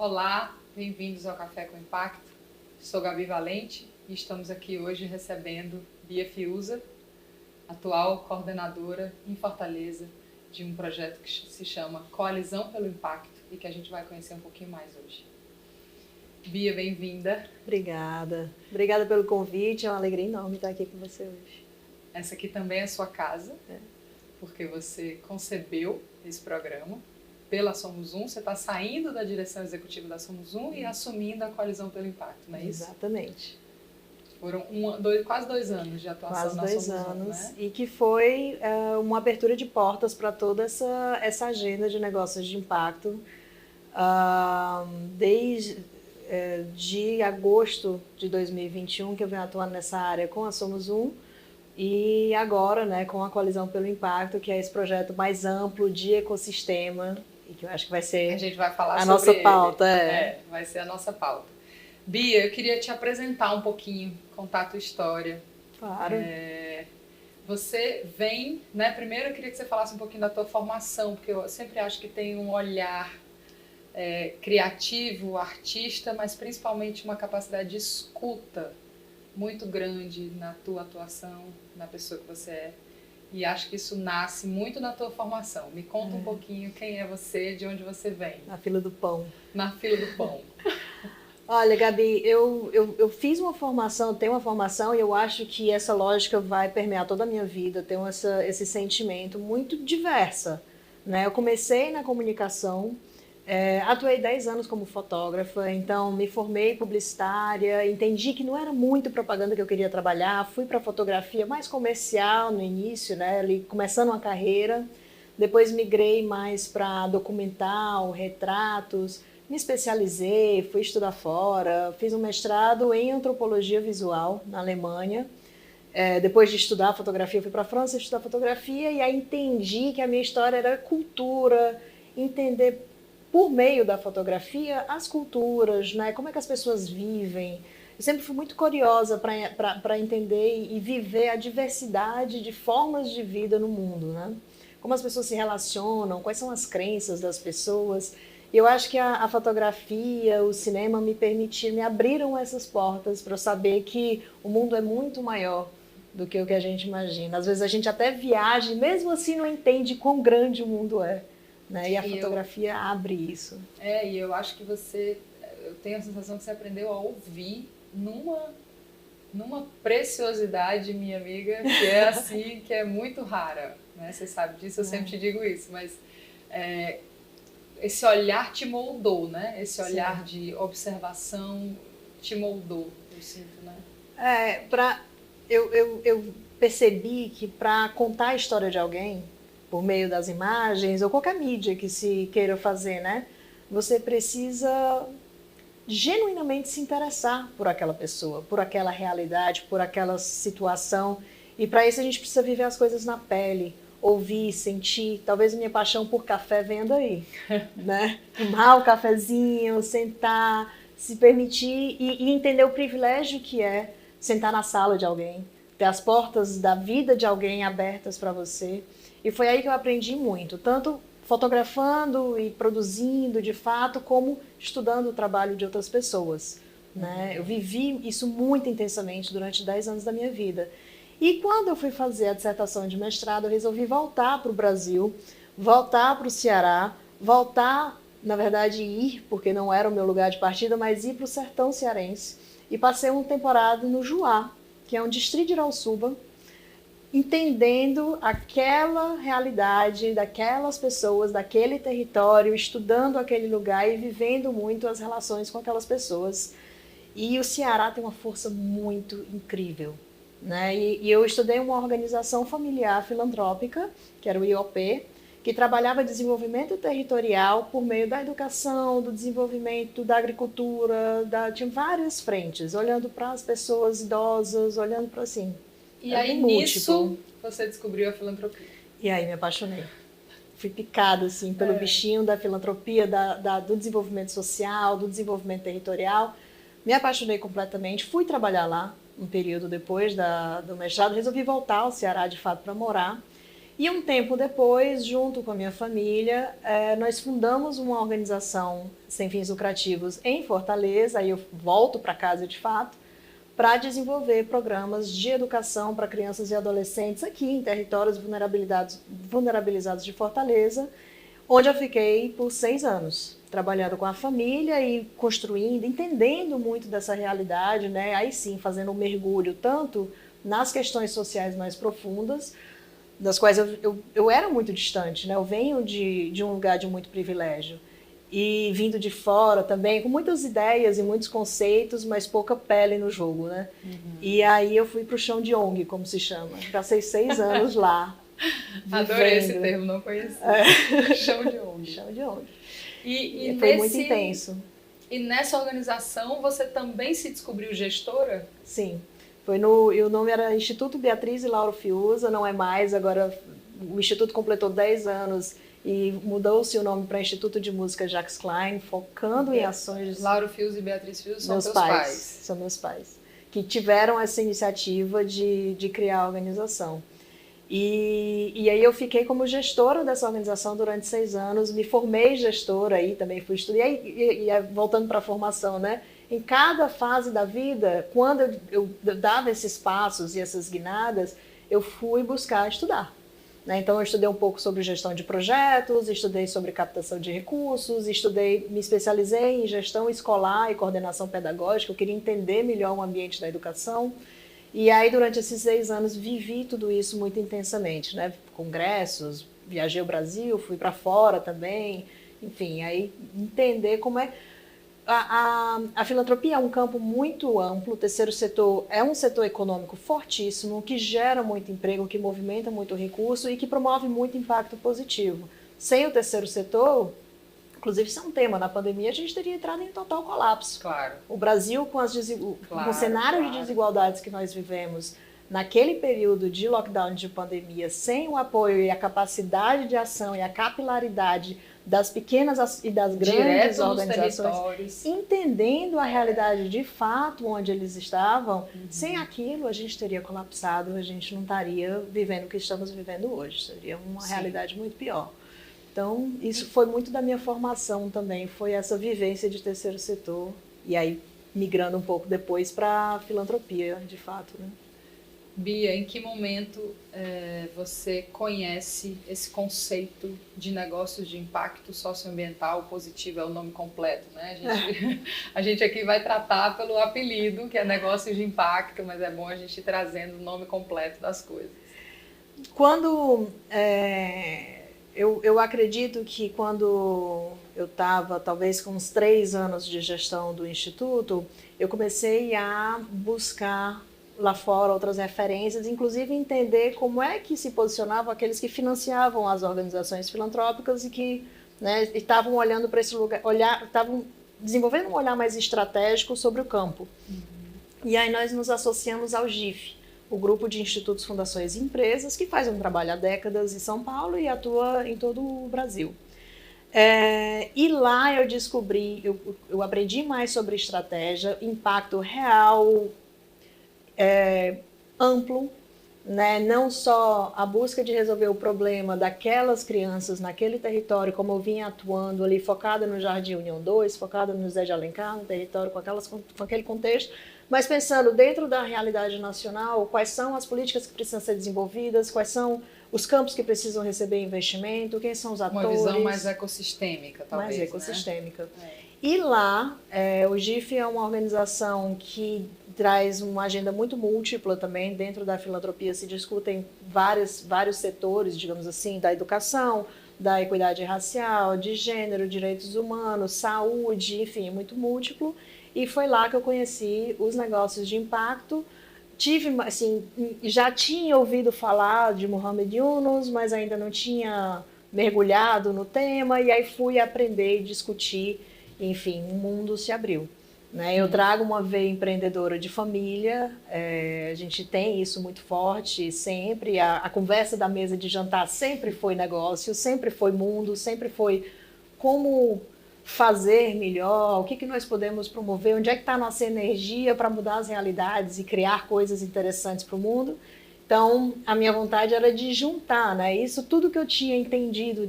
Olá, bem-vindos ao Café com Impacto. Sou Gabi Valente e estamos aqui hoje recebendo Bia Fiuza, atual coordenadora em Fortaleza de um projeto que se chama Coalizão pelo Impacto e que a gente vai conhecer um pouquinho mais hoje. Bia, bem-vinda. Obrigada. Obrigada pelo convite, é uma alegria enorme estar aqui com você hoje. Essa aqui também é a sua casa, porque você concebeu esse programa pela Somos Um, você está saindo da direção executiva da Somos Um e assumindo a Coalizão pelo Impacto, não é isso? Exatamente. Foram quase 2 anos de atuação na Somos Um, né? E que foi uma abertura de portas para toda essa agenda de negócios de impacto, desde de agosto de 2021, que eu venho atuando nessa área com a Somos Um, e agora, né, com a Coalizão pelo Impacto, que é esse projeto mais amplo de ecossistema, e que eu acho que vai ser a gente vai falar a sobre nossa pauta. Vai ser a nossa pauta. Bia, eu queria te apresentar um pouquinho, contar a tua história. Claro. Você vem, né? Primeiro eu queria que você falasse um pouquinho da tua formação, porque eu sempre acho que tem um olhar criativo, artista, mas principalmente uma capacidade de escuta muito grande na tua atuação, na pessoa que você é. E acho que isso nasce muito na tua formação. Me conta um pouquinho quem é você, de onde você vem. Na fila do pão. Na fila do pão. Olha, Gabi, eu fiz uma formação, tenho uma formação e eu acho que essa lógica vai permear toda a minha vida. Eu tenho esse sentimento muito diversa, né? Eu comecei na comunicação, atuei 10 anos como fotógrafa, então me formei publicitária, entendi que não era muito propaganda que eu queria trabalhar, fui para fotografia mais comercial no início, né? Ali, começando uma carreira, depois migrei mais para documental, retratos. Me especializei, fui estudar fora, fiz um mestrado em antropologia visual na Alemanha. Depois de estudar fotografia, fui para a França estudar fotografia e aí entendi que a minha história era cultura, entender por meio da fotografia as culturas, né? Como é que as pessoas vivem. Eu sempre fui muito curiosa para entender e viver a diversidade de formas de vida no mundo, né? Como as pessoas se relacionam, quais são as crenças das pessoas. Eu acho que a fotografia, o cinema me abriram essas portas para eu saber que o mundo é muito maior do que o que a gente imagina. Às vezes a gente até viaja e mesmo assim não entende quão grande o mundo é, né? E a fotografia abre isso. E eu acho que eu tenho a sensação que você aprendeu a ouvir numa preciosidade, minha amiga, que é assim, que é muito rara, né? Você sabe disso, eu sempre te digo isso, mas esse olhar te moldou, né? Esse olhar de observação te moldou, eu sinto, né? Eu percebi que para contar a história de alguém, por meio das imagens, ou qualquer mídia que se queira fazer, né? Você precisa genuinamente se interessar por aquela pessoa, por aquela realidade, por aquela situação. E para isso a gente precisa viver as coisas na pele, ouvir, sentir. Talvez minha paixão por café venha daí, né? Tomar o cafezinho, sentar, se permitir e entender o privilégio que é sentar na sala de alguém, ter as portas da vida de alguém abertas para você. E foi aí que eu aprendi muito, tanto fotografando e produzindo de fato, como estudando o trabalho de outras pessoas, né? Eu vivi isso muito intensamente durante 10 anos da minha vida. E quando eu fui fazer a dissertação de mestrado, eu resolvi voltar para o Brasil, voltar para o Ceará, na verdade ir, porque não era o meu lugar de partida, mas ir para o sertão cearense. E passei uma temporada no Juá, que é um distrito de Irauçuba, entendendo aquela realidade daquelas pessoas, daquele território, estudando aquele lugar e vivendo muito as relações com aquelas pessoas. E o Ceará tem uma força muito incrível, né? E eu estudei uma organização familiar filantrópica, que era o IOP, que trabalhava desenvolvimento territorial por meio da educação, do desenvolvimento da agricultura, tinha várias frentes, olhando para as pessoas idosas, olhando para assim. E aí nisso você descobriu a filantropia. E aí me apaixonei. Fui picada assim, pelo bichinho da filantropia, do desenvolvimento social, do desenvolvimento territorial. Me apaixonei completamente. Fui trabalhar lá um período depois do mestrado. Resolvi voltar ao Ceará, de fato, para morar. E um tempo depois, junto com a minha família, nós fundamos uma organização sem fins lucrativos em Fortaleza, aí eu volto para casa de fato, para desenvolver programas de educação para crianças e adolescentes aqui em territórios vulnerabilizados de Fortaleza, onde eu fiquei por 6 anos, trabalhando com a família e construindo, entendendo muito dessa realidade, né? Aí sim, fazendo um mergulho tanto nas questões sociais mais profundas, das quais eu era muito distante, né? Eu venho de um lugar de muito privilégio e vindo de fora também, com muitas ideias e muitos conceitos, mas pouca pele no jogo, né? E aí eu fui para o chão de ONG, como se chama. Passei 6 anos lá. Adorei esse termo, não conhecia. Chão de ONG. Chão de ONG. E foi muito intenso. E nessa organização você também se descobriu gestora? Sim. E o nome era Instituto Beatriz e Lauro Fiuza, não é mais, agora o Instituto completou 10 anos e mudou-se o nome para Instituto de Música Jacques Klein, focando em ações... Lauro Fiuza e Beatriz Fiuza são meus teus pais. São meus pais, que tiveram essa iniciativa de criar a organização. E aí eu fiquei como gestora dessa organização durante 6 anos, me formei gestora aí, também fui estudar, e voltando para a formação, né? Em cada fase da vida, quando eu dava esses passos e essas guinadas, eu fui buscar estudar. Né? Então, eu estudei um pouco sobre gestão de projetos, estudei sobre captação de recursos, me especializei em gestão escolar e coordenação pedagógica, eu queria entender melhor o ambiente da educação. E aí, durante esses 6 anos, vivi tudo isso muito intensamente. Né? Congressos, viajei ao Brasil, fui para fora também, enfim, aí entender como é... A filantropia é um campo muito amplo, o terceiro setor é um setor econômico fortíssimo, que gera muito emprego, que movimenta muito recurso e que promove muito impacto positivo. Sem o terceiro setor, inclusive isso é um tema, na pandemia a gente teria entrado em total colapso. Claro. O Brasil, com o cenário de desigualdades que nós vivemos, naquele período de lockdown de pandemia, sem o apoio e a capacidade de ação e a capilaridade das pequenas e das grandes organizações, entendendo a realidade de fato onde eles estavam, sem aquilo a gente teria colapsado, a gente não estaria vivendo o que estamos vivendo hoje, seria uma realidade muito pior. Então, isso foi muito da minha formação também, foi essa vivência de terceiro setor, e aí migrando um pouco depois para a filantropia, de fato, né? Bia, em que momento você conhece esse conceito de negócios de impacto socioambiental positivo, é o nome completo, né? A gente aqui vai tratar pelo apelido, que é negócios de impacto, mas é bom a gente ir trazendo o nome completo das coisas. Quando... Eu acredito que quando eu estava, talvez com uns 3 anos de gestão do Instituto, eu comecei a buscar lá fora outras referências, inclusive entender como é que se posicionavam aqueles que financiavam as organizações filantrópicas e que, né, estavam olhando para esse lugar, estavam desenvolvendo um olhar mais estratégico sobre o campo. E aí nós nos associamos ao GIF, o Grupo de Institutos, Fundações e Empresas, que faz um trabalho há décadas em São Paulo e atua em todo o Brasil. E lá eu descobri, eu aprendi mais sobre estratégia, impacto real, amplo, né? Não só a busca de resolver o problema daquelas crianças naquele território, como eu vinha atuando ali, focada no Jardim União 2, focada no José de Alencar, no território com aquele contexto, mas pensando dentro da realidade nacional, quais são as políticas que precisam ser desenvolvidas, quais são os campos que precisam receber investimento, quem são os atores. Uma visão mais ecossistêmica, talvez. Mais ecossistêmica. Né? E lá, o GIF é uma organização que traz uma agenda muito múltipla também. Dentro da filantropia se discutem vários setores, digamos assim, da educação, da equidade racial, de gênero, direitos humanos, saúde, enfim, muito múltiplo. E foi lá que eu conheci os negócios de impacto. Já tinha ouvido falar de Muhammad Yunus, mas ainda não tinha mergulhado no tema, e aí fui aprender e discutir, enfim, o mundo se abriu. Né? Eu trago uma veia empreendedora de família, a gente tem isso muito forte sempre, a conversa da mesa de jantar sempre foi negócio, sempre foi mundo, sempre foi como fazer melhor, o que nós podemos promover, onde é que está a nossa energia para mudar as realidades e criar coisas interessantes para o mundo. Então, a minha vontade era de juntar, né? Isso tudo que eu tinha entendido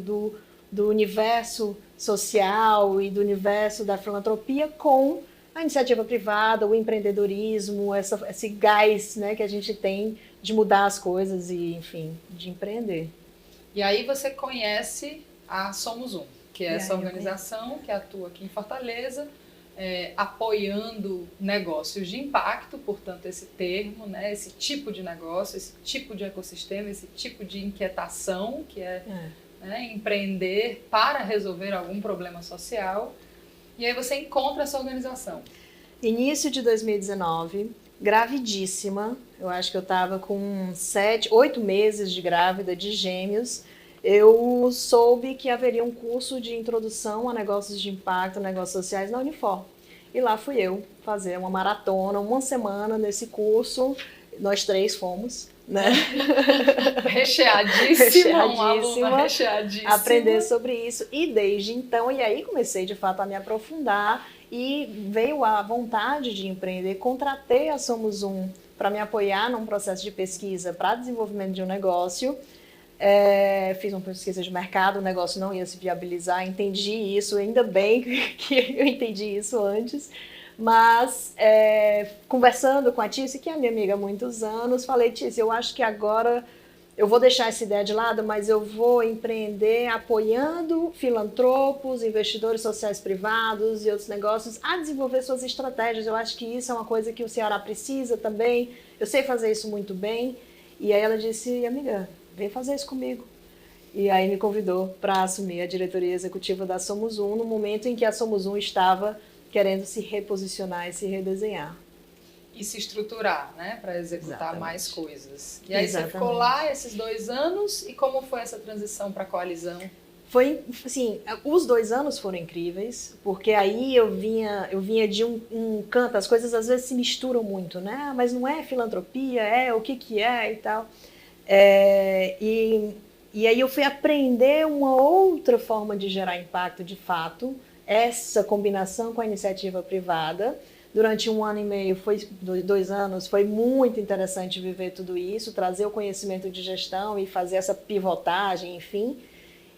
do universo social e do universo da filantropia com a iniciativa privada, o empreendedorismo, esse gás, né, que a gente tem de mudar as coisas e, enfim, de empreender. E aí você conhece a Somos Um, que é essa organização que atua aqui em Fortaleza, apoiando negócios de impacto, portanto esse termo, né, esse tipo de negócio, esse tipo de ecossistema, esse tipo de inquietação que né, empreender para resolver algum problema social. E aí você encontra essa organização. Início de 2019, gravidíssima, eu acho que eu estava com 8 meses de grávida de gêmeos. Eu soube que haveria um curso de introdução a negócios de impacto, negócios sociais na Unifor. E lá fui eu fazer uma maratona, uma semana nesse curso. Nós 3 fomos, né? Recheadíssima, uma aluna recheadíssima. Aprender sobre isso. E desde então, e aí comecei de fato a me aprofundar e veio a vontade de empreender. Contratei a Somos Um para me apoiar num processo de pesquisa para desenvolvimento de um negócio. Fiz uma pesquisa de mercado, o negócio não ia se viabilizar, entendi isso, ainda bem que eu entendi isso antes, mas conversando com a Tícia, que é minha amiga há muitos anos, falei, Tícia, eu acho que agora eu vou deixar essa ideia de lado, mas eu vou empreender apoiando filantropos, investidores sociais privados e outros negócios a desenvolver suas estratégias. Eu acho que isso é uma coisa que o Ceará precisa também, eu sei fazer isso muito bem. E aí ela disse, amiga, vem fazer isso comigo. E aí me convidou para assumir a diretoria executiva da Somos Um, no momento em que a Somos Um estava querendo se reposicionar e se redesenhar. E se estruturar, né, para executar Exatamente. Mais coisas. E aí você ficou lá esses 2 anos, e como foi essa transição para a coalizão? Foi, assim, os 2 anos foram incríveis, porque aí eu vinha de um canto, as coisas às vezes se misturam muito, né? Mas não é filantropia, o que é e tal. E aí eu fui aprender uma outra forma de gerar impacto de fato, essa combinação com a iniciativa privada. Durante 1 ano e meio, 2 anos, foi muito interessante viver tudo isso, trazer o conhecimento de gestão e fazer essa pivotagem, enfim.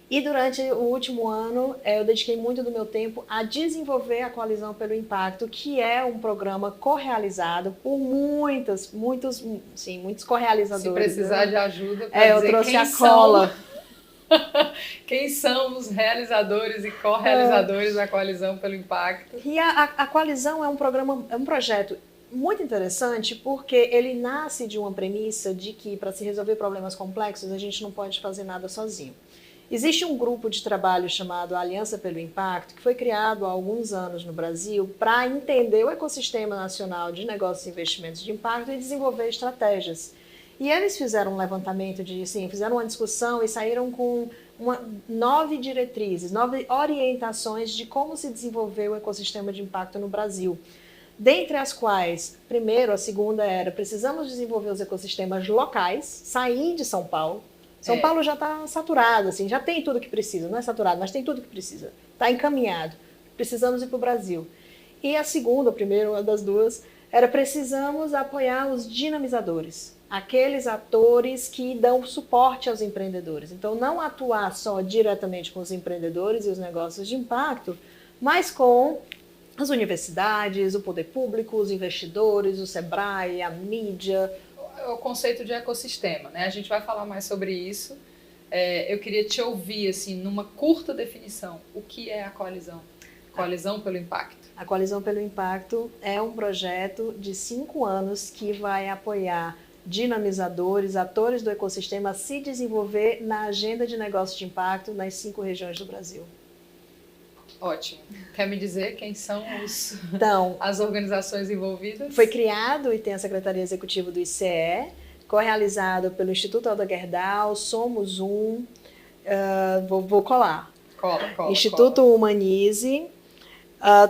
E durante o último ano, eu dediquei muito do meu tempo a desenvolver a Coalizão pelo Impacto, que é um programa correalizado por muitos correalizadores. Se precisar de ajuda, eu trouxe a cola. Quem são os realizadores e co-realizadores da Coalizão pelo Impacto? E a Coalizão é um projeto muito interessante porque ele nasce de uma premissa de que para se resolver problemas complexos a gente não pode fazer nada sozinho. Existe um grupo de trabalho chamado Aliança pelo Impacto, que foi criado há alguns anos no Brasil para entender o ecossistema nacional de negócios e investimentos de impacto e desenvolver estratégias. E eles fizeram um levantamento, fizeram uma discussão e saíram com 9 diretrizes, 9 orientações de como se desenvolver o ecossistema de impacto no Brasil. Dentre as quais, primeiro, a segunda era, precisamos desenvolver os ecossistemas locais, sair de São Paulo. São Paulo já está saturado, assim, já tem tudo que precisa, não é saturado, mas tem tudo que precisa, está encaminhado, precisamos ir para o Brasil. E a segunda, a primeira, uma das duas, era precisamos apoiar os dinamizadores, aqueles atores que dão suporte aos empreendedores. Então, não atuar só diretamente com os empreendedores e os negócios de impacto, mas com as universidades, o poder público, os investidores, o Sebrae, a mídia. O conceito de ecossistema, né? A gente vai falar mais sobre isso. Eu queria te ouvir, assim, numa curta definição, o que é a Coalizão? Coalizão pelo Impacto. A Coalizão pelo Impacto é um projeto de 5 anos que vai apoiar dinamizadores, atores do ecossistema a se desenvolver na agenda de negócios de impacto nas 5 regiões do Brasil. Ótimo. Quer me dizer quem são as organizações envolvidas? Foi criado e tem a Secretaria Executiva do ICE, co-realizado pelo Instituto Alda Gerdau, Somos Um, vou colar. Cola. Instituto Humanize,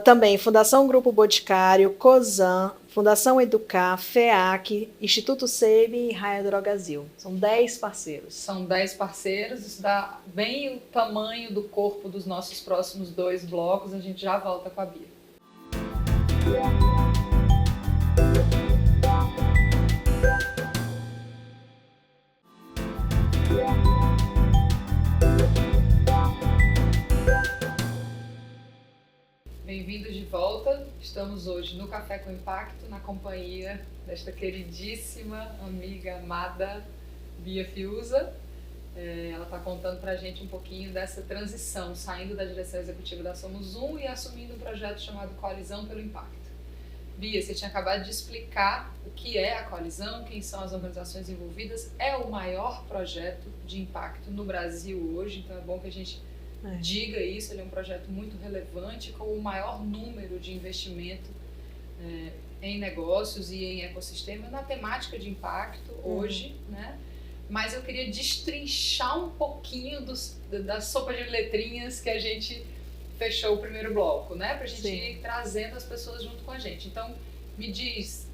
também Fundação Grupo Boticário, COSAN, Fundação Educar, FEAC, Instituto SEIB e Raia Drogazil. São 10 parceiros. São 10 parceiros, isso dá bem o tamanho do corpo dos nossos próximos 2 blocos. A gente já volta com a Bia. Bem-vindos de volta. Estamos hoje no Café com Impacto, na companhia desta queridíssima amiga amada Bia Fiuza. Ela está contando para a gente um pouquinho dessa transição, saindo da direção executiva da Somos Um e assumindo um projeto chamado Coalizão pelo Impacto. Bia, você tinha acabado de explicar o que é a coalizão, quem são as organizações envolvidas. É o maior projeto de impacto no Brasil hoje, então é bom que a gente diga isso. Ele é um projeto muito relevante, com o maior número de investimento em negócios e em ecossistema na temática de impacto hoje, né? Mas eu queria destrinchar um pouquinho da sopa de letrinhas que a gente fechou o primeiro bloco, né? Pra gente ir trazendo as pessoas junto com a gente. Então, me diz,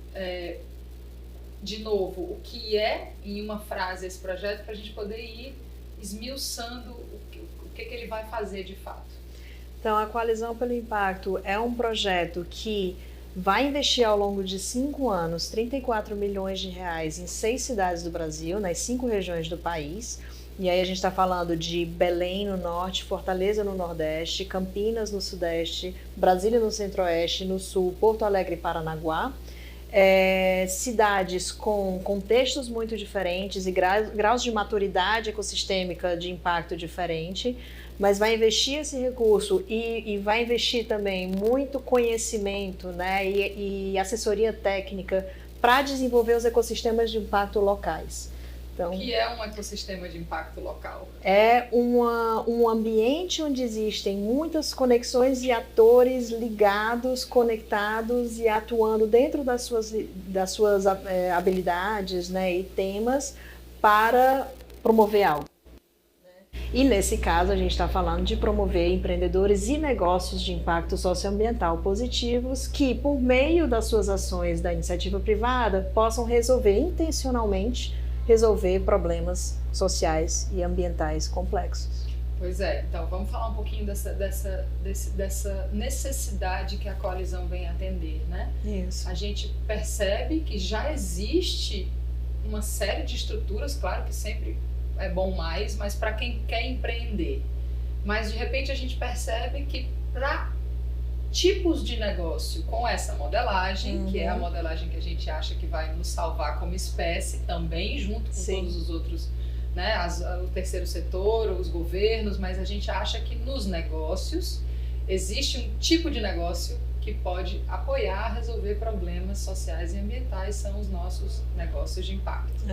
de novo, o que é, em uma frase, esse projeto, pra gente poder ir esmiuçando o que ele vai fazer de fato. Então, a Coalizão pelo Impacto é um projeto que vai investir ao longo de 5 anos 34 milhões de reais em 6 cidades do Brasil, nas 5 regiões do país. E aí a gente está falando de Belém no norte, Fortaleza no nordeste, Campinas no sudeste, Brasília no centro-oeste, no sul, Porto Alegre e Paranaguá. Cidades com contextos muito diferentes e graus de maturidade ecossistêmica de impacto diferente, mas vai investir esse recurso e vai investir também muito conhecimento, né, e assessoria técnica para desenvolver os ecossistemas de impacto locais. Então, o que é um ecossistema de impacto local? É um ambiente onde existem muitas conexões e atores ligados, conectados e atuando dentro das suas habilidades, né, e temas para promover algo. E nesse caso a gente está falando de promover empreendedores e negócios de impacto socioambiental positivos que, por meio das suas ações da iniciativa privada, possam intencionalmente resolver problemas sociais e ambientais complexos. Pois é, então vamos falar um pouquinho dessa necessidade que a coalizão vem atender, né? Isso. A gente percebe que já existe uma série de estruturas, claro que sempre é bom mais, mas para quem quer empreender. Mas de repente a gente percebe que para tipos de negócio com essa modelagem, que é a modelagem que a gente acha que vai nos salvar como espécie também, junto com todos os outros, né, o terceiro setor, os governos, mas a gente acha que nos negócios existe um tipo de negócio que pode apoiar, resolver problemas sociais e ambientais, são os nossos negócios de impacto.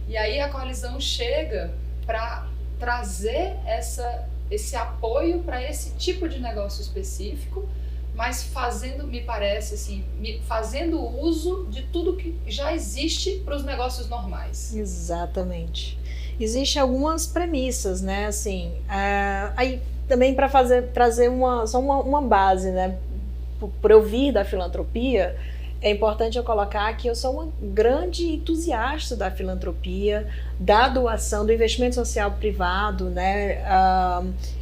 E aí a coalizão chega para trazer esse apoio para esse tipo de negócio específico, mas fazendo, me parece assim, fazendo uso de tudo que já existe para os negócios normais. Exatamente. Existem algumas premissas, né, assim, aí também para trazer só uma base, né, por eu vir da filantropia, é importante eu colocar que eu sou uma grande entusiasta da filantropia, da doação, do investimento social privado, né,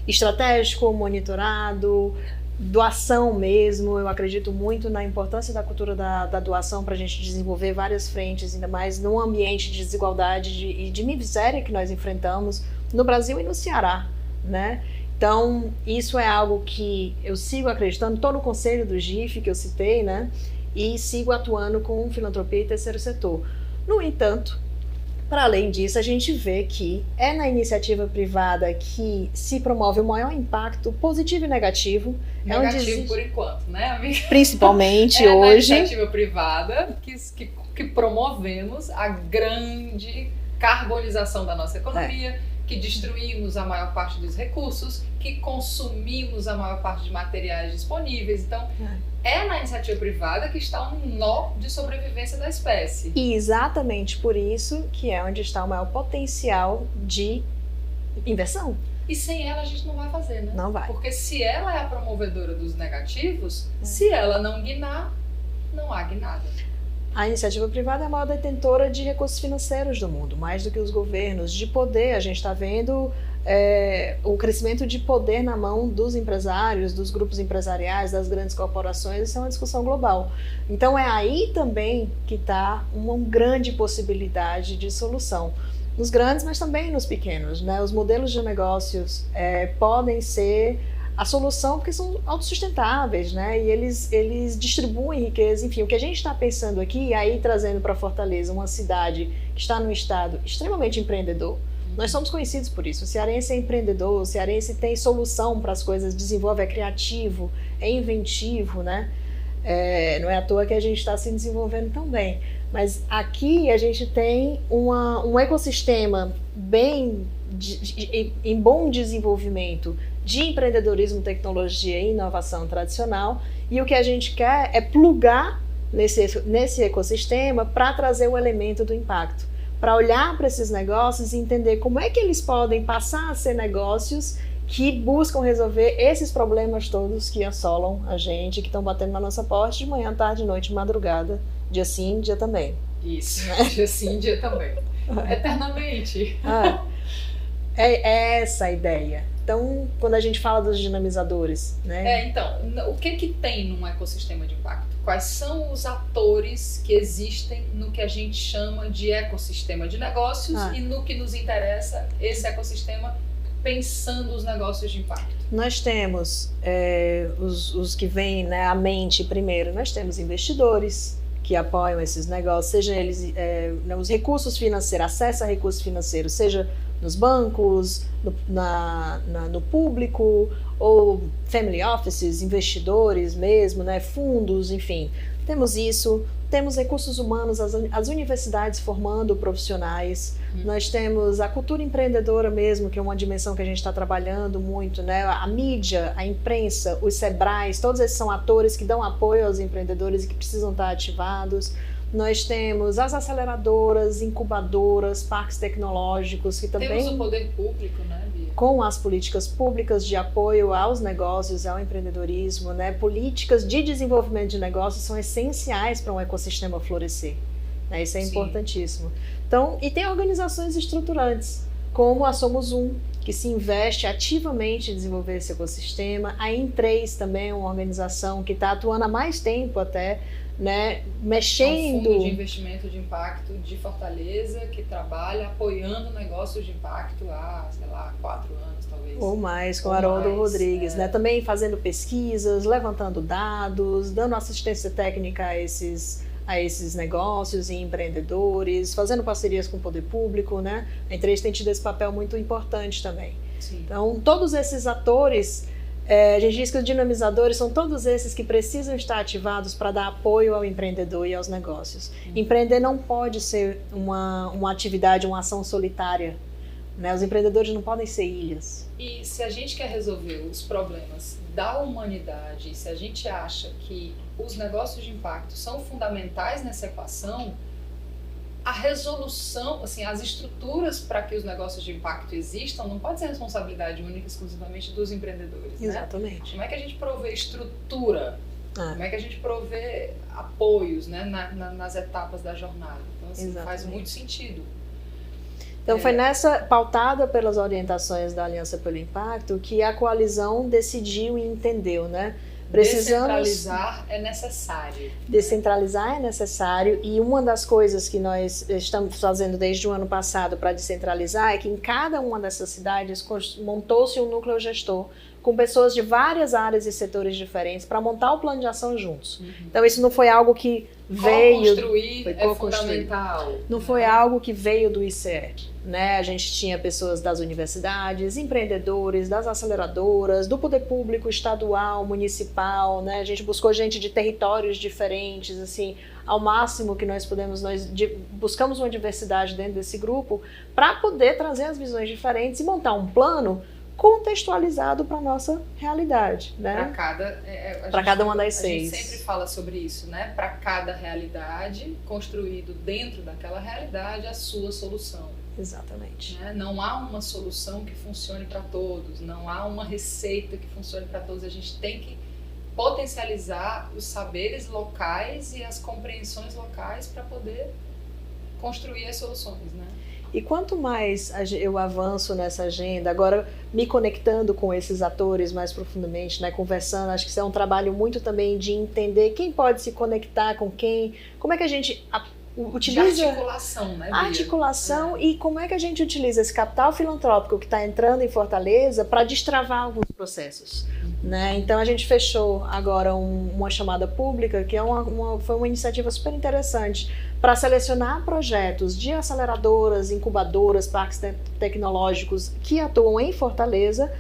estratégico, monitorado, doação mesmo. Eu acredito muito na importância da cultura da doação para a gente desenvolver várias frentes, ainda mais num ambiente de desigualdade e de miséria que nós enfrentamos no Brasil e no Ceará, né? Então, isso é algo que eu sigo acreditando, estou no conselho do GIF que eu citei, né? E sigo atuando com filantropia e terceiro setor. No entanto, para além disso, a gente vê que é na iniciativa privada que se promove o maior impacto positivo e negativo. Negativo por enquanto, né, amiga? Principalmente hoje. É na iniciativa privada que promovemos a grande carbonização da nossa economia, que destruímos a maior parte dos recursos, que consumimos a maior parte de materiais disponíveis. Então, é na iniciativa privada que está um nó de sobrevivência da espécie. E exatamente por isso que é onde está o maior potencial de inversão. E sem ela a gente não vai fazer, né? Não vai. Porque se ela é a promovedora dos negativos, se ela não guinar, não há guinada. A iniciativa privada é a maior detentora de recursos financeiros do mundo, mais do que os governos, de poder. A gente está vendo o crescimento de poder na mão dos empresários, dos grupos empresariais, das grandes corporações. Isso é uma discussão global. Então é aí também que está uma grande possibilidade de solução. Nos grandes, mas também nos pequenos, né? Os modelos de negócios podem ser a solução, porque são autossustentáveis, né? E eles distribuem riqueza. Enfim, o que a gente está pensando aqui, aí trazendo para Fortaleza, uma cidade que está num estado extremamente empreendedor. Nós somos conhecidos por isso. O cearense é empreendedor, o cearense tem solução para as coisas, desenvolve, é criativo, é inventivo, né? Não é à toa que a gente está se desenvolvendo tão bem. Mas aqui a gente tem um ecossistema em bom desenvolvimento de empreendedorismo, tecnologia e inovação tradicional, e o que a gente quer é plugar nesse ecossistema para trazer o elemento do impacto, para olhar para esses negócios e entender como é que eles podem passar a ser negócios que buscam resolver esses problemas todos que assolam a gente, que estão batendo na nossa porta de manhã, tarde, noite, madrugada, dia sim, dia também. Isso, né? Dia sim, dia também. Eternamente. É essa a ideia. Então, quando a gente fala dos dinamizadores, né? Então, o que tem num ecossistema de impacto? Quais são os atores que existem no que a gente chama de ecossistema de negócios e no que nos interessa esse ecossistema pensando os negócios de impacto? Nós temos os que vêm, né, à mente primeiro, nós temos investidores que apoiam esses negócios, seja eles os recursos financeiros, acesso a recursos financeiros, seja nos bancos, no público, ou family offices, investidores mesmo, né, fundos, enfim. Temos isso, temos recursos humanos, as universidades formando profissionais, nós temos a cultura empreendedora mesmo, que é uma dimensão que a gente está trabalhando muito, né? A mídia, a imprensa, os SEBRAES, todos esses são atores que dão apoio aos empreendedores e que precisam estar ativados. Nós temos as aceleradoras, incubadoras, parques tecnológicos que também... Temos o poder público, né, Bia? Com as políticas públicas de apoio aos negócios, ao empreendedorismo, né? Políticas de desenvolvimento de negócios são essenciais para um ecossistema florescer, né? Isso é importantíssimo. Então, e tem organizações estruturantes, como a Somos Um, que se investe ativamente em desenvolver esse ecossistema. A Em3 também é uma organização que está atuando há mais tempo até, né, mexendo... É um fundo de investimento de impacto de Fortaleza que trabalha apoiando negócios de impacto há, sei lá, 4 anos talvez. Ou mais, com Haroldo Rodrigues, né? Também fazendo pesquisas, levantando dados, dando assistência técnica a esses negócios e empreendedores, fazendo parcerias com o poder público, né? A Em3 tem tido esse papel muito importante também. Sim. Então, todos esses atores... a gente diz que os dinamizadores são todos esses que precisam estar ativados para dar apoio ao empreendedor e aos negócios. Empreender não pode ser uma atividade, uma ação solitária, né? Os empreendedores não podem ser ilhas. E se a gente quer resolver os problemas da humanidade, se a gente acha que os negócios de impacto são fundamentais nessa equação, a resolução, assim, as estruturas para que os negócios de impacto existam não pode ser responsabilidade única e exclusivamente dos empreendedores. Exatamente. Né? Como é que a gente provê estrutura? Como é que a gente provê apoios, né, nas etapas da jornada? Então, assim, faz muito sentido. Então, foi pautada pelas orientações da Aliança pelo Impacto, que a coalizão decidiu e entendeu, né? Descentralizar é necessário. Descentralizar é necessário, e uma das coisas que nós estamos fazendo desde o ano passado para descentralizar é que em cada uma dessas cidades montou-se um núcleo gestor com pessoas de várias áreas e setores diferentes para montar o plano de ação juntos. Então isso não foi algo que veio... Co-construir é fundamental. Não foi algo que veio do ICE. Né? A gente tinha pessoas das universidades, empreendedores, das aceleradoras, do poder público estadual, municipal, né? A gente buscou gente de territórios diferentes, assim, ao máximo que nós pudemos, buscamos uma diversidade dentro desse grupo para poder trazer as visões diferentes e montar um plano contextualizado para a nossa realidade, né? Para cada uma das 6. A gente sempre fala sobre isso, né? Para cada realidade, construído dentro daquela realidade, a sua solução. Exatamente. Né? Não há uma solução que funcione para todos, não há uma receita que funcione para todos. A gente tem que potencializar os saberes locais e as compreensões locais para poder construir as soluções, né? E quanto mais eu avanço nessa agenda, agora me conectando com esses atores mais profundamente, né, conversando, acho que isso é um trabalho muito também de entender quem pode se conectar com quem, como é que a gente utiliza de articulação, né, Bia? Articulação e como é que a gente utiliza esse capital filantrópico que está entrando em Fortaleza para destravar alguns processos. Né? Então a gente fechou agora uma chamada pública que foi uma iniciativa super interessante para selecionar projetos de aceleradoras, incubadoras, parques tecnológicos que atuam em Fortaleza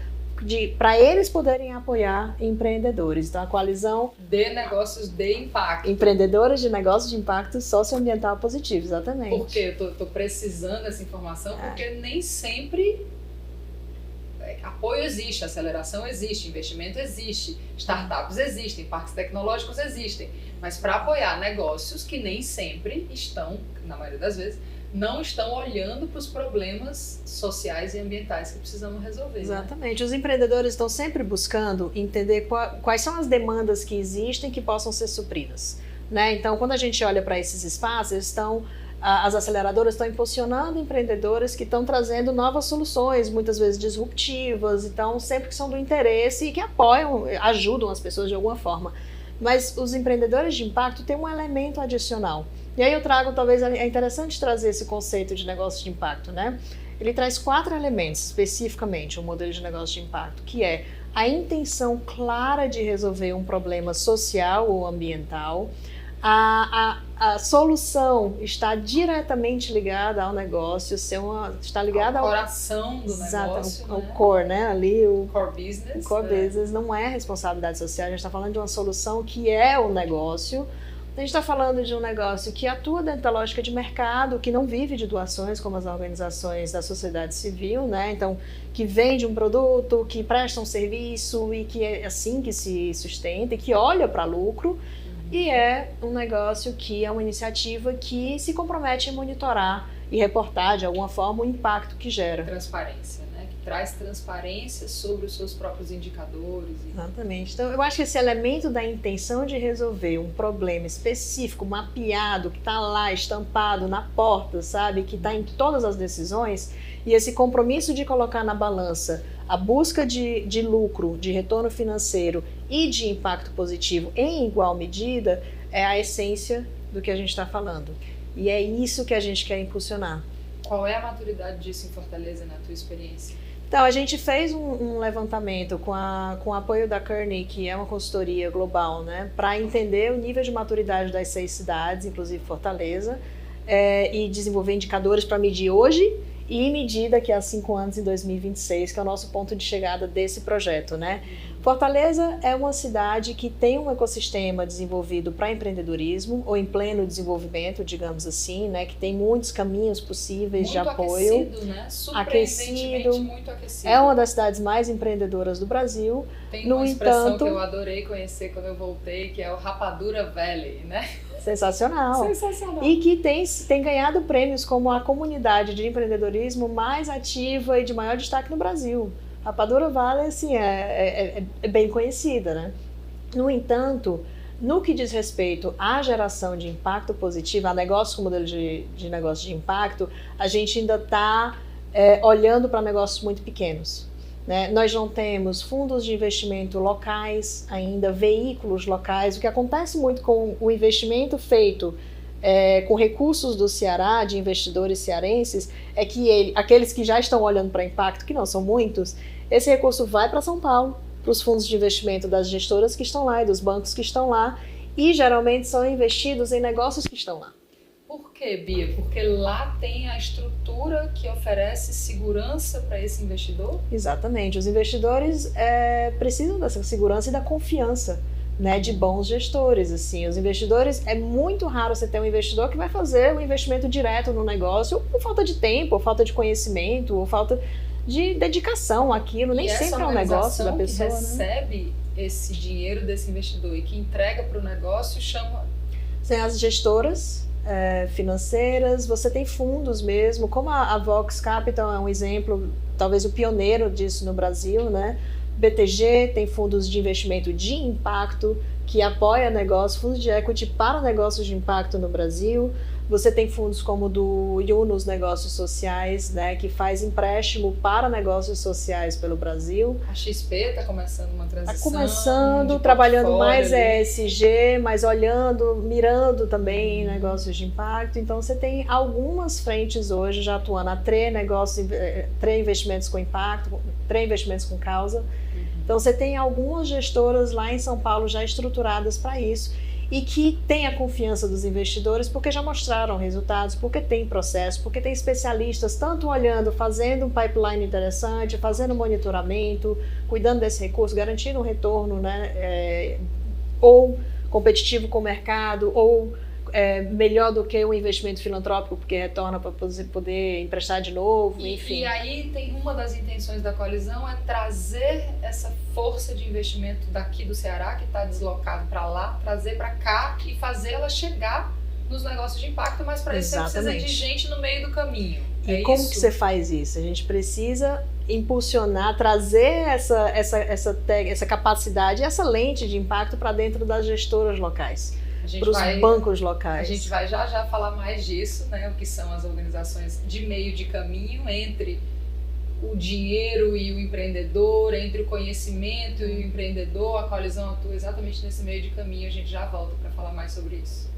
para eles poderem apoiar empreendedores. Então a coalizão de negócios de impacto. Empreendedores de negócios de impacto socioambiental positivo, exatamente. Porque eu tô precisando dessa informação, porque nem sempre apoio existe, aceleração existe, investimento existe, startups existem, parques tecnológicos existem, mas para apoiar negócios que nem sempre estão, na maioria das vezes, não estão olhando para os problemas sociais e ambientais que precisamos resolver. Exatamente. Né? Os empreendedores estão sempre buscando entender quais são as demandas que existem que possam ser supridas. Né? Então, quando a gente olha para esses espaços, as aceleradoras estão impulsionando empreendedores que estão trazendo novas soluções, muitas vezes disruptivas, então sempre que são do interesse e que apoiam, ajudam as pessoas de alguma forma. Mas os empreendedores de impacto têm um elemento adicional. E aí eu trago, talvez é interessante trazer esse conceito de negócio de impacto, né? Ele traz 4 elementos especificamente, o modelo de negócio de impacto, que é a intenção clara de resolver um problema social ou ambiental. A solução está diretamente ligada ao negócio, está ligada ao coração do negócio, ao core, né? Ali o core business. O core business não é responsabilidade social, a gente está falando de uma solução que é o negócio. A gente está falando de um negócio que atua dentro da lógica de mercado, que não vive de doações, como as organizações da sociedade civil, né? Então, que vende um produto, que presta um serviço e que é assim que se sustenta e que olha para lucro. E é um negócio que é uma iniciativa que se compromete em monitorar e reportar de alguma forma o impacto que gera. Transparência, né? Que traz transparência sobre os seus próprios indicadores. Exatamente. Então, eu acho que esse elemento da intenção de resolver um problema específico, mapeado, que está lá estampado na porta, sabe? Que está em todas as decisões, e esse compromisso de colocar na balança a busca de lucro, de retorno financeiro e de impacto positivo em igual medida é a essência do que a gente está falando. E é isso que a gente quer impulsionar. Qual é a maturidade disso em Fortaleza, na tua experiência? Então, a gente fez um levantamento com o apoio da Kearney, que é uma consultoria global, né, para entender o nível de maturidade das 6 cidades, inclusive Fortaleza, e desenvolver indicadores para medir hoje e medir daqui a 5 anos, em 2026, que é o nosso ponto de chegada desse projeto, né? Fortaleza é uma cidade que tem um ecossistema desenvolvido para empreendedorismo, ou em pleno desenvolvimento, digamos assim, né? Que tem muitos caminhos possíveis de apoio. Aquecido, né? Surpreendentemente muito aquecido. É uma das cidades mais empreendedoras do Brasil. Tem uma expressão que eu adorei conhecer quando eu voltei, que é o Rapadura Valley, né? Sensacional. Sensacional. E que tem ganhado prêmios como a comunidade de empreendedorismo mais ativa e de maior destaque no Brasil. A Rapadura Valley, assim, é bem conhecida, né? No entanto, no que diz respeito à geração de impacto positivo, a negócio com modelo de negócio de impacto, a gente ainda está olhando para negócios muito pequenos. Né? Nós não temos fundos de investimento locais ainda, veículos locais. O que acontece muito com o investimento feito com recursos do Ceará, de investidores cearenses, é que aqueles que já estão olhando para impacto, que não são muitos, esse recurso vai para São Paulo, para os fundos de investimento das gestoras que estão lá e dos bancos que estão lá, e geralmente são investidos em negócios que estão lá. Por quê, Bia? Porque lá tem a estrutura que oferece segurança para esse investidor? Exatamente. Os investidores precisam dessa segurança e da confiança, né, de bons gestores. Assim. Os investidores, é muito raro você ter um investidor que vai fazer um investimento direto no negócio por falta de tempo, ou falta de conhecimento, ou falta de dedicação àquilo. Nem sempre é um negócio da pessoa. Que recebe esse dinheiro desse investidor e que entrega para o negócio chama... Tem as gestoras financeiras, você tem fundos mesmo, como a Vox Capital é um exemplo, talvez o pioneiro disso no Brasil, né? BTG tem fundos de investimento de impacto que apoia negócios, fundos de equity para negócios de impacto no Brasil. Você tem fundos como o do Yunus Negócios Sociais, né, que faz empréstimo para negócios sociais pelo Brasil. A XP está começando uma transição. Está começando, trabalhando mais ESG, mas olhando, mirando também em negócios de impacto. Então, você tem algumas frentes hoje já atuando. A TRE Investimentos com Impacto, TRE Investimentos com Causa. Então, você tem algumas gestoras lá em São Paulo já estruturadas para isso e que têm a confiança dos investidores porque já mostraram resultados, porque tem processo, porque tem especialistas tanto olhando, fazendo um pipeline interessante, fazendo monitoramento, cuidando desse recurso, garantindo um retorno, né, ou competitivo com o mercado, ou melhor do que um investimento filantrópico, porque retorna para poder emprestar de novo, enfim. E aí tem uma das intenções da coalizão é trazer essa força de investimento daqui do Ceará, que está deslocado para lá, trazer para cá e fazer ela chegar nos negócios de impacto, mas para isso você precisa de gente no meio do caminho. E como que você faz isso? A gente precisa impulsionar, trazer essa capacidade, essa lente de impacto para dentro das gestoras locais. Para os bancos locais. A gente vai já falar mais disso, né? O que são as organizações de meio de caminho entre o dinheiro e o empreendedor, entre o conhecimento e o empreendedor. A coalizão atua exatamente nesse meio de caminho. A gente já volta para falar mais sobre isso.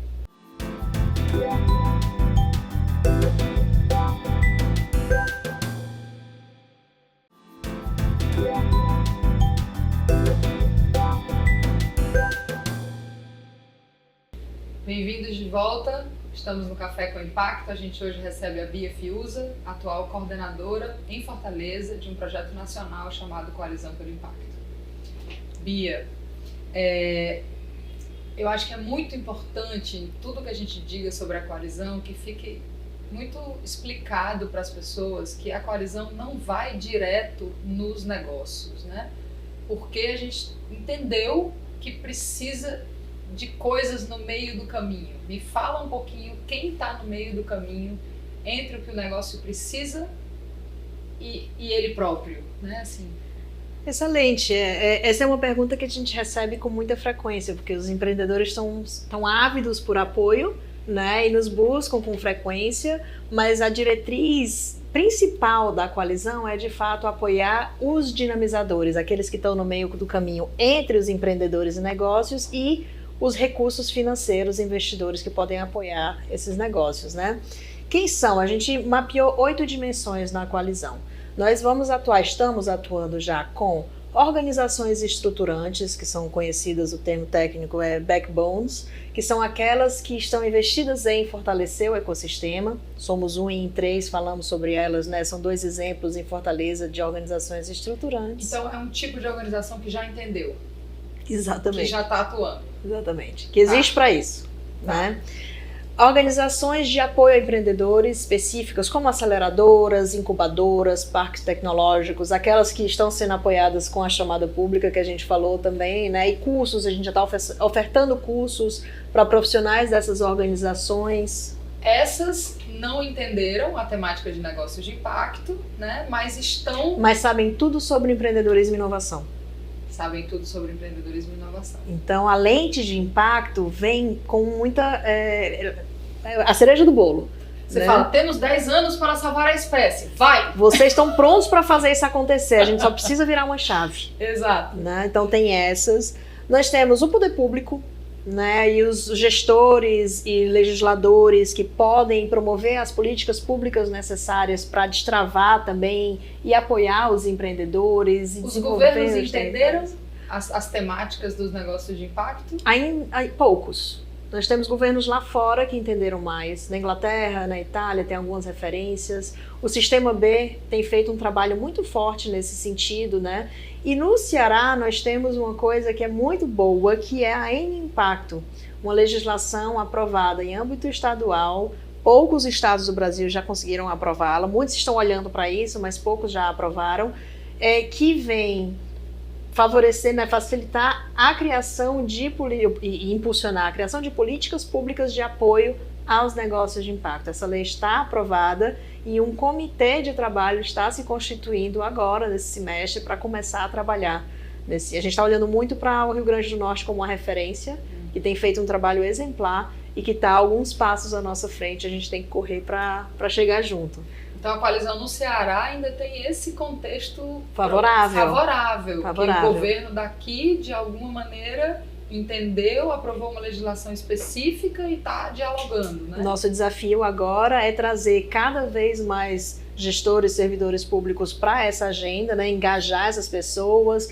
Bem-vindos de volta, estamos no Café com Impacto. A gente hoje recebe a Bia Fiuza, atual coordenadora em Fortaleza de um projeto nacional chamado Coalizão pelo Impacto. Bia, eu acho que é muito importante em tudo que a gente diga sobre a coalizão que fique muito explicado para as pessoas que a coalizão não vai direto nos negócios, né? Porque a gente entendeu que precisa de coisas no meio do caminho. Me fala um pouquinho quem está no meio do caminho entre o que o negócio precisa e ele próprio, né? Assim. Excelente. Essa é uma pergunta que a gente recebe com muita frequência, porque os empreendedores estão ávidos por apoio, né, e nos buscam com frequência, mas a diretriz principal da coalizão é, de fato, apoiar os dinamizadores, aqueles que estão no meio do caminho entre os empreendedores e negócios e os recursos financeiros, investidores que podem apoiar esses negócios, né? Quem são? A gente mapeou 8 dimensões na coalizão. Nós estamos atuando já com organizações estruturantes, que são conhecidas, o termo técnico é backbones, que são aquelas que estão investidas em fortalecer o ecossistema. Somos em 3, falamos sobre elas, né? São 2 exemplos em Fortaleza de organizações estruturantes. Então é um tipo de organização que já entendeu. Exatamente. Que já está atuando. Exatamente. Que existe para isso, né? Organizações de apoio a empreendedores específicas, como aceleradoras, incubadoras, parques tecnológicos, aquelas que estão sendo apoiadas com a chamada pública que a gente falou também, né? E cursos, a gente já está ofertando cursos para profissionais dessas organizações. Essas não entenderam a temática de negócio de impacto, né? Mas sabem tudo sobre empreendedorismo e inovação. Sabem tudo sobre empreendedorismo e inovação. Então, a lente de impacto vem com muita... a cereja do bolo. Você fala, temos 10 anos para salvar a espécie, vai! Vocês estão prontos para fazer isso acontecer, a gente só precisa virar uma chave. Exato. Né? Então, tem essas. Nós temos o poder público, né, e os gestores e legisladores que podem promover as políticas públicas necessárias para destravar também e apoiar os empreendedores. Os governos entenderam as temáticas dos negócios de impacto? Poucos. Nós temos governos lá fora que entenderam mais. Na Inglaterra, na Itália, tem algumas referências. O Sistema B tem feito um trabalho muito forte nesse sentido, né? E no Ceará nós temos uma coisa que é muito boa, que é a N-Impacto, uma legislação aprovada em âmbito estadual. Poucos estados do Brasil já conseguiram aprová-la, muitos estão olhando para isso, mas poucos já aprovaram, que vem favorecer, né, facilitar a criação e impulsionar a criação de políticas públicas de apoio aos negócios de impacto. Essa lei está aprovada e um comitê de trabalho está se constituindo agora, nesse semestre, para começar a trabalhar. A gente está olhando muito para o Rio Grande do Norte como uma referência, que tem feito um trabalho exemplar e que está a alguns passos à nossa frente, a gente tem que correr para chegar junto. Então a coalizão no Ceará ainda tem esse contexto favorável. Que o governo daqui, de alguma maneira, entendeu, aprovou uma legislação específica e está dialogando, né? Nosso desafio agora é trazer cada vez mais gestores, servidores públicos para essa agenda, né? Engajar essas pessoas,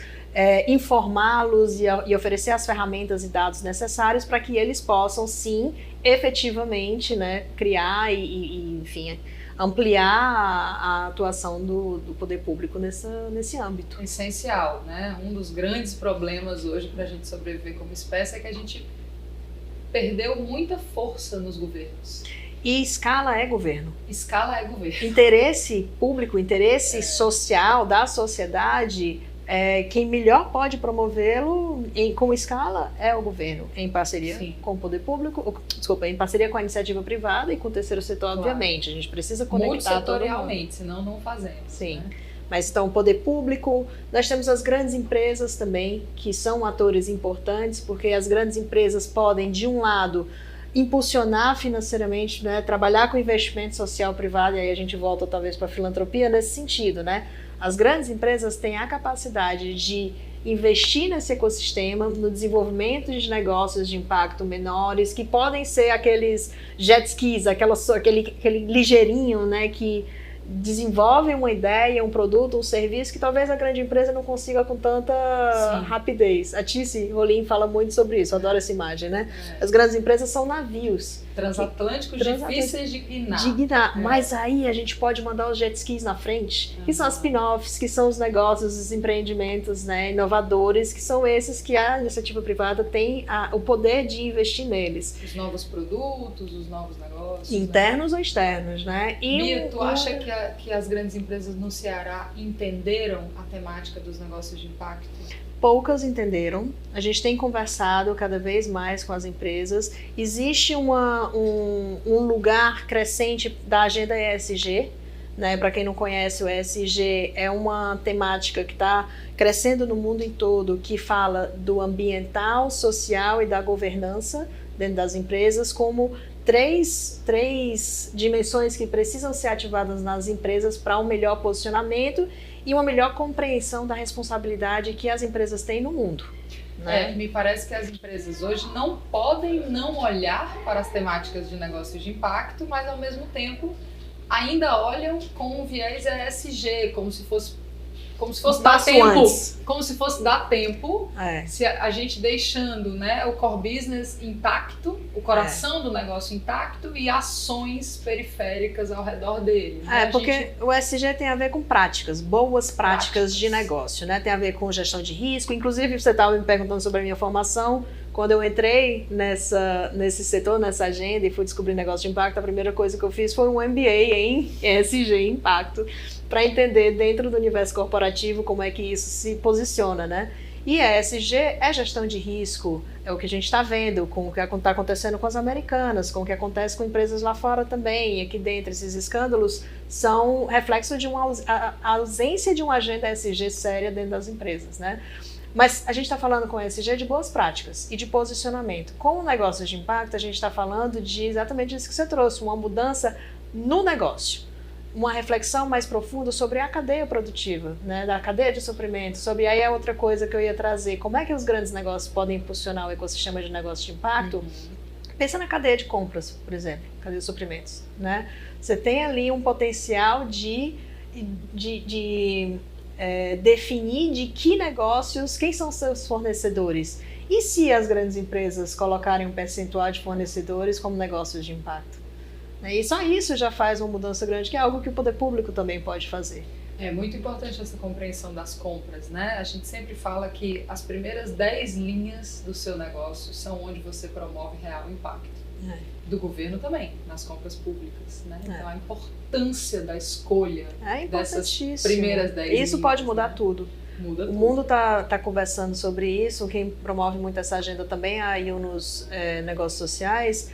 informá-los e oferecer as ferramentas e dados necessários para que eles possam, sim, efetivamente, né, criar e enfim, ampliar a atuação do poder público nesse âmbito. Essencial, né? Um dos grandes problemas hoje para a gente sobreviver como espécie é que a gente perdeu muita força nos governos. E escala é governo. Escala é governo. Interesse público, interesse social da sociedade, quem melhor pode promovê-lo com escala é o governo, em parceria com o poder público, em parceria com a iniciativa privada e com o terceiro setor, obviamente. A gente precisa conectar todo mundo. Senão não fazemos. Sim. Né? Mas então, o poder público, nós temos as grandes empresas também, que são atores importantes, porque as grandes empresas podem, de um lado, impulsionar financeiramente, né, trabalhar com investimento social privado, e aí a gente volta talvez para a filantropia nesse sentido, né? As grandes empresas têm a capacidade de investir nesse ecossistema, no desenvolvimento de negócios de impacto menores, que podem ser aqueles jet skis, aquele ligeirinho, né, que desenvolvem uma ideia, um produto, um serviço que talvez a grande empresa não consiga com tanta rapidez. A Tice Rolim fala muito sobre isso, eu adoro essa imagem, né? As grandes empresas são navios. Transatlânticos difíceis de guinar. Mas aí a gente pode mandar os jet skis na frente, que são as spin-offs, que são os negócios, os empreendimentos, né, inovadores, que são esses que a iniciativa privada tem o poder de investir neles. Os novos produtos, os novos negócios. Internos ou externos, né? Bia, tu acha que as grandes empresas no Ceará entenderam a temática dos negócios de impacto? Poucas entenderam. A gente tem conversado cada vez mais com as empresas. Existe um lugar crescente da agenda ESG, né? Para quem não conhece, o ESG é uma temática que está crescendo no mundo em todo, que fala do ambiental, social e da governança dentro das empresas como três dimensões que precisam ser ativadas nas empresas para um melhor posicionamento e uma melhor compreensão da responsabilidade que as empresas têm no mundo. Né? Me parece que as empresas hoje não podem não olhar para as temáticas de negócios de impacto, mas ao mesmo tempo ainda olham com um viés ESG, como se fosse dar tempo. Como se fosse dar tempo, se a gente deixando, né, o core business intacto, o coração do negócio intacto e ações periféricas ao redor dele. Né? Porque o ESG tem a ver com boas práticas de negócio, né? Tem a ver com gestão de risco. Inclusive, você estava me perguntando sobre a minha formação. Quando eu entrei nesse setor, nessa agenda e fui descobrir negócio de impacto, a primeira coisa que eu fiz foi um MBA em ESG, impacto, para entender dentro do universo corporativo como é que isso se posiciona, né? E ESG é gestão de risco, é o que a gente está vendo com o que está acontecendo com as americanas, com o que acontece com empresas lá fora também, e aqui dentro esses escândalos são reflexo de uma ausência de uma agenda ESG séria dentro das empresas, né? Mas a gente está falando com ESG de boas práticas e de posicionamento. Com o negócio de impacto, a gente está falando de exatamente isso que você trouxe, uma mudança no negócio. Uma reflexão mais profunda sobre a cadeia produtiva, né, da cadeia de suprimento, sobre aí é outra coisa que eu ia trazer, como é que os grandes negócios podem impulsionar o ecossistema de negócio de impacto. Pensa na cadeia de compras, por exemplo, cadeia de suprimentos, né? Você tem ali um potencial de definir de que negócios, quem são seus fornecedores. E se as grandes empresas colocarem um percentual de fornecedores como negócios de impacto? E só isso já faz uma mudança grande, que é algo que o poder público também pode fazer. É muito importante essa compreensão das compras, né? A gente sempre fala que as primeiras 10 linhas do seu negócio são onde você promove real impacto. Do governo também, nas compras públicas, né? Então a importância da escolha dessas primeiras 10 linhas. Isso pode mudar tudo. Muda tudo. O mundo está conversando sobre isso, quem promove muito essa agenda também é a Yunus Negócios Sociais,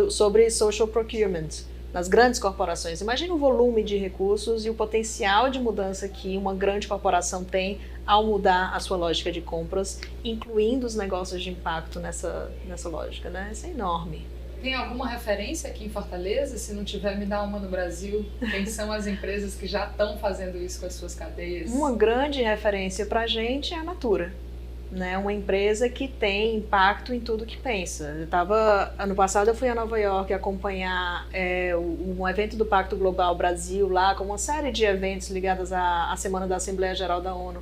sobre social procurement, nas grandes corporações. Imagina o volume de recursos e o potencial de mudança que uma grande corporação tem ao mudar a sua lógica de compras, incluindo os negócios de impacto nessa lógica, né? Isso é enorme. Tem alguma referência aqui em Fortaleza? Se não tiver, me dá uma no Brasil. Quem são as empresas que já estão fazendo isso com as suas cadeias? Uma grande referência para a gente é a Natura. Né, uma empresa que tem impacto em tudo que pensa. Ano passado eu fui a Nova York acompanhar um evento do Pacto Global Brasil lá, com uma série de eventos ligados à Semana da Assembleia Geral da ONU.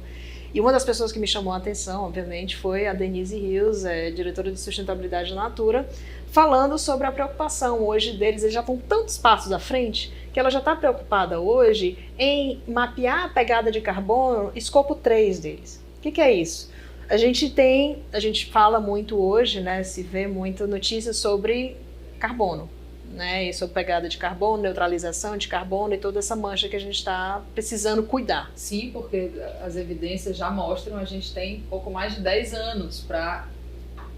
E uma das pessoas que me chamou a atenção, obviamente, foi a Denise Rios, diretora de sustentabilidade da Natura, falando sobre a preocupação hoje deles. Eles já estão tantos passos à frente que ela já está preocupada hoje em mapear a pegada de carbono, escopo 3 deles. O que é isso? A gente fala muito hoje, né, se vê muita notícia sobre carbono, né, e sobre pegada de carbono, neutralização de carbono e toda essa mancha que a gente está precisando cuidar. Sim, porque as evidências já mostram, a gente tem pouco mais de 10 anos para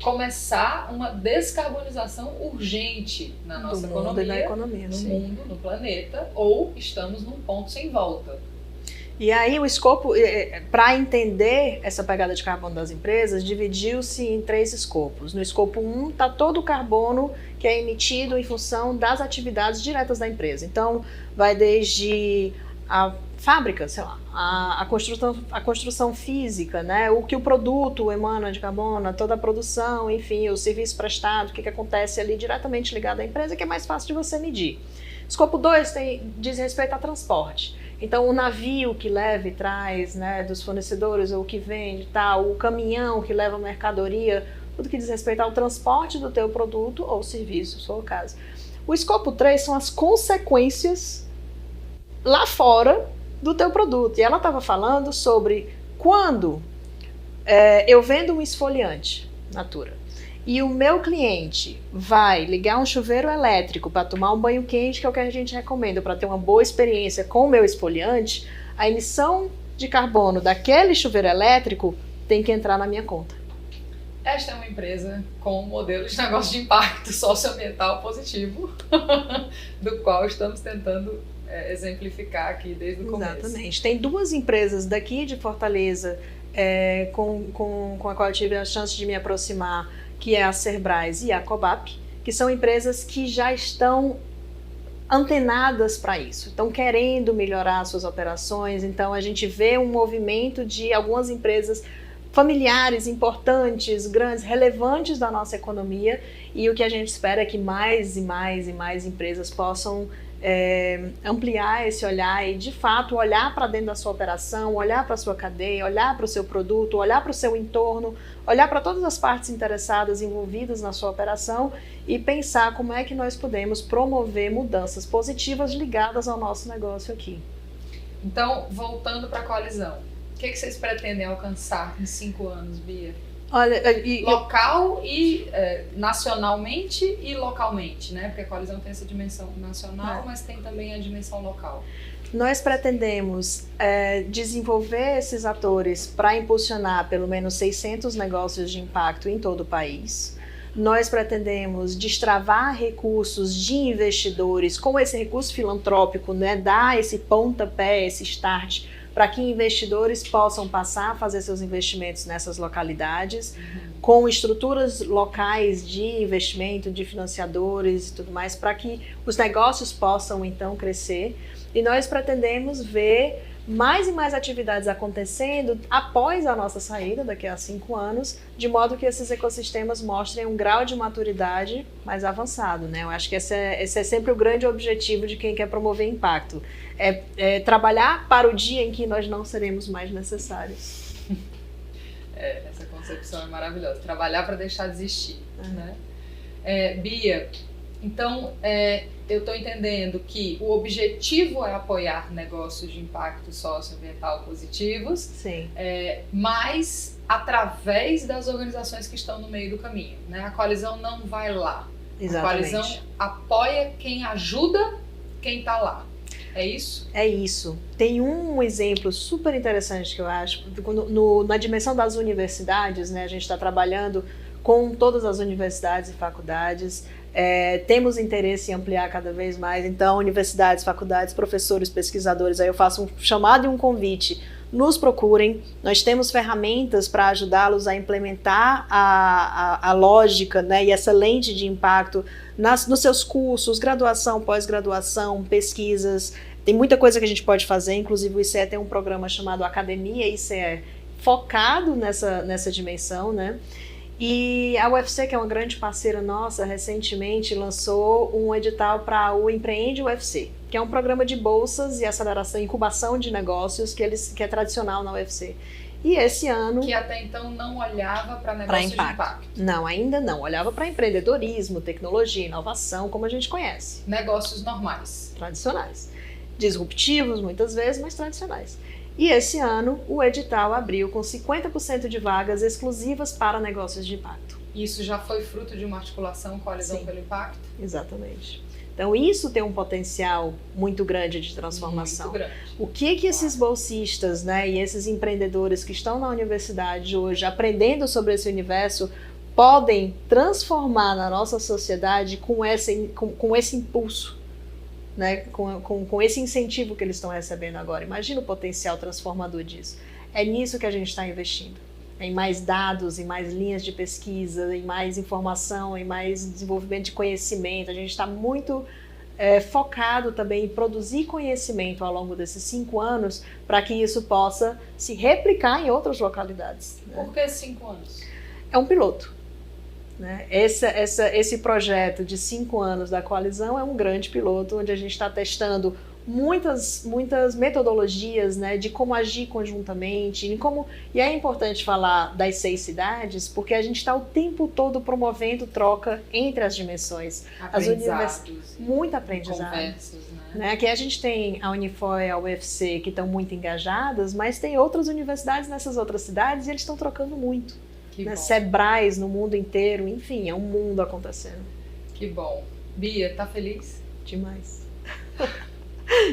começar uma descarbonização urgente na nossa economia, na economia, no mundo, no planeta, ou estamos num ponto sem volta. E aí o escopo, para entender essa pegada de carbono das empresas, dividiu-se em 3 escopos. No escopo 1 está todo o carbono que é emitido em função das atividades diretas da empresa. Então, vai desde a fábrica, sei lá, a construção física, né? O que o produto emana de carbono, toda a produção, enfim, o serviço prestado, o que acontece ali diretamente ligado à empresa, que é mais fácil de você medir. Escopo 2 diz respeito a transporte. Então, o navio que leva e traz, né, dos fornecedores, ou que vende, o caminhão que leva a mercadoria, tudo que diz respeito ao transporte do teu produto ou serviço, se for o caso. O escopo 3 são as consequências lá fora do teu produto. E ela estava falando sobre quando eu vendo um esfoliante, Natura, e o meu cliente vai ligar um chuveiro elétrico para tomar um banho quente, que é o que a gente recomenda para ter uma boa experiência com o meu esfoliante, a emissão de carbono daquele chuveiro elétrico tem que entrar na minha conta. Esta é uma empresa com um modelo de negócio de impacto socioambiental positivo, do qual estamos tentando exemplificar aqui desde o começo. Exatamente. Tem 2 empresas daqui de Fortaleza com a qual eu tive a chance de me aproximar, que é a Cerbrais e a Cobap, que são empresas que já estão antenadas para isso, estão querendo melhorar suas operações. Então a gente vê um movimento de algumas empresas familiares, importantes, grandes, relevantes da nossa economia, e o que a gente espera é que mais e mais e mais empresas possam ampliar esse olhar e, de fato, olhar para dentro da sua operação, olhar para a sua cadeia, olhar para o seu produto, olhar para o seu entorno, olhar para todas as partes interessadas envolvidas na sua operação e pensar como é que nós podemos promover mudanças positivas ligadas ao nosso negócio aqui. Então, voltando para a coalizão, o que vocês pretendem alcançar em 5 anos, Bia? Olha, local e nacionalmente e localmente, né? Porque a coalizão tem essa dimensão nacional, mas tem também a dimensão local. Nós pretendemos desenvolver esses atores para impulsionar pelo menos 600 negócios de impacto em todo o país. Nós pretendemos destravar recursos de investidores com esse recurso filantrópico, né? Dar esse pontapé, esse start, para que investidores possam passar a fazer seus investimentos nessas localidades, com estruturas locais de investimento, de financiadores e tudo mais, para que os negócios possam então crescer. E nós pretendemos ver mais e mais atividades acontecendo após a nossa saída, daqui a 5 anos, de modo que esses ecossistemas mostrem um grau de maturidade mais avançado, né? Eu acho que esse é sempre o grande objetivo de quem quer promover impacto. Trabalhar para o dia em que nós não seremos mais necessários. Essa concepção é maravilhosa. Trabalhar para deixar de existir, né? Bia, então, eu estou entendendo que o objetivo é apoiar negócios de impacto socioambiental positivos, sim, mas através das organizações que estão no meio do caminho, né? A coalizão não vai lá. Exatamente. A coalizão apoia quem ajuda quem está lá. É isso? É isso. Tem um exemplo super interessante que eu acho, na dimensão das universidades, né? A gente está trabalhando com todas as universidades e faculdades. Temos interesse em ampliar cada vez mais, então universidades, faculdades, professores, pesquisadores, aí eu faço um chamado e um convite, nos procurem, nós temos ferramentas para ajudá-los a implementar a lógica, né, e essa lente de impacto nos seus cursos, graduação, pós-graduação, pesquisas, tem muita coisa que a gente pode fazer, inclusive o ICE tem um programa chamado Academia ICE, focado nessa dimensão, né? E a UFC, que é uma grande parceira nossa, recentemente lançou um edital para o Empreende UFC, que é um programa de bolsas e aceleração, incubação de negócios que é tradicional na UFC. E esse ano... Que até então não olhava para negócios de impacto. Não, ainda não. Olhava para empreendedorismo, tecnologia, inovação, como a gente conhece. Negócios normais. Tradicionais. Disruptivos, muitas vezes, mas tradicionais. E esse ano, o edital abriu com 50% de vagas exclusivas para negócios de impacto. Isso já foi fruto de uma articulação com a Coalizão pelo Impacto? Exatamente. Então, isso tem um potencial muito grande de transformação. Muito grande. O que esses bolsistas, né, e esses empreendedores que estão na universidade hoje, aprendendo sobre esse universo, podem transformar na nossa sociedade com esse impulso? Né, com esse incentivo que eles estão recebendo agora. Imagina o potencial transformador disso. É nisso que a gente está investindo. Em mais dados, em mais linhas de pesquisa, em mais informação, em mais desenvolvimento de conhecimento. A gente está muito focado também em produzir conhecimento ao longo desses 5 anos para que isso possa se replicar em outras localidades. Né? Por que 5 anos? É um piloto. Né? Esse projeto de 5 anos da coalizão é um grande piloto, onde a gente está testando muitas metodologias, né, de como agir conjuntamente, e é importante falar das 6 cidades, porque a gente está o tempo todo promovendo troca entre as dimensões. Muito aprendizado. Conversas, né? Aqui a gente tem a Unifor e a UFC que estão muito engajadas, mas tem outras universidades nessas outras cidades e eles estão trocando muito. Né? Sebrais no mundo inteiro, enfim, é um mundo acontecendo. Que bom. Bia, tá feliz? Demais.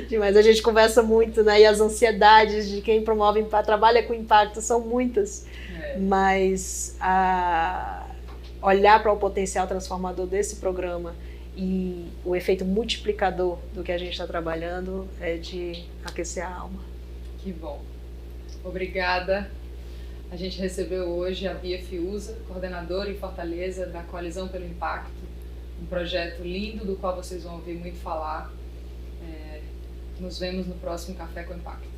Demais. A gente conversa muito, né? E as ansiedades de quem promove, trabalha com impacto são muitas. Mas olhar para o potencial transformador desse programa e o efeito multiplicador do que a gente está trabalhando é de aquecer a alma. Que bom. Obrigada. A gente recebeu hoje a Bia Fiuza, coordenadora em Fortaleza da Coalizão pelo Impacto, um projeto lindo do qual vocês vão ouvir muito falar. Nos vemos no próximo Café com Impacto.